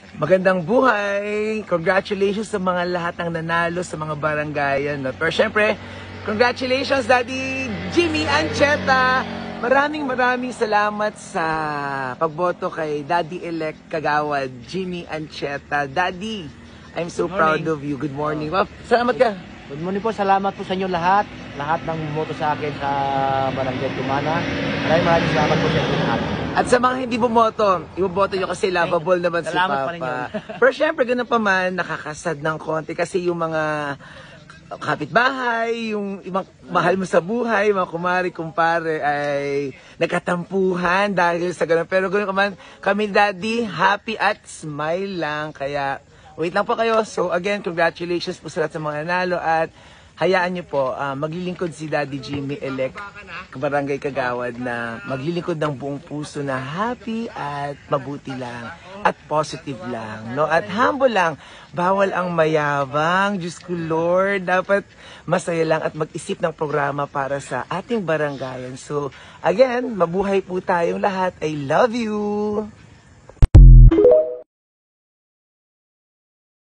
Magandang buhay! Congratulations sa mga lahat ng nanalo sa mga barangayan. No? Pero syempre, congratulations Daddy Jimmy Ancheta! Maraming salamat sa pagboto kay Daddy-elect Kagawad Jimmy Ancheta. Daddy, I'm so proud of you. Good morning. Well, salamat ka. Good morning po, salamat po sa inyo lahat. Lahat ng bumoto sa akin sa Barangay Tumana. Maraming salamat po sa inyo lahat. At sa mga hindi bumoto, iboboto nyo kasi lovable naman si Salamat pa rin Papa. yun. Pero syempre, ganun pa man, nakakasad ng konti kasi yung mga kapitbahay, yung ibang mahal mo sa buhay, mga kumari, kumpare, ay nagkatampuhan dahil sa ganun. Pero ganun ka man, kami Daddy, happy at smile lang. Kaya, wait lang po kayo. So again, congratulations po sa lahat sa mga nanalo at hayaan niyo po, maglilingkod si Daddy Jimmy Elect Barangay Kagawad na maglilingkod ng buong puso na happy at mabuti lang at positive lang, no? At humble lang. Bawal ang mayabang. Diyos ko Lord, dapat masaya lang at mag-isip ng programa para sa ating barangayan. So, again, mabuhay po tayong lahat. I love you!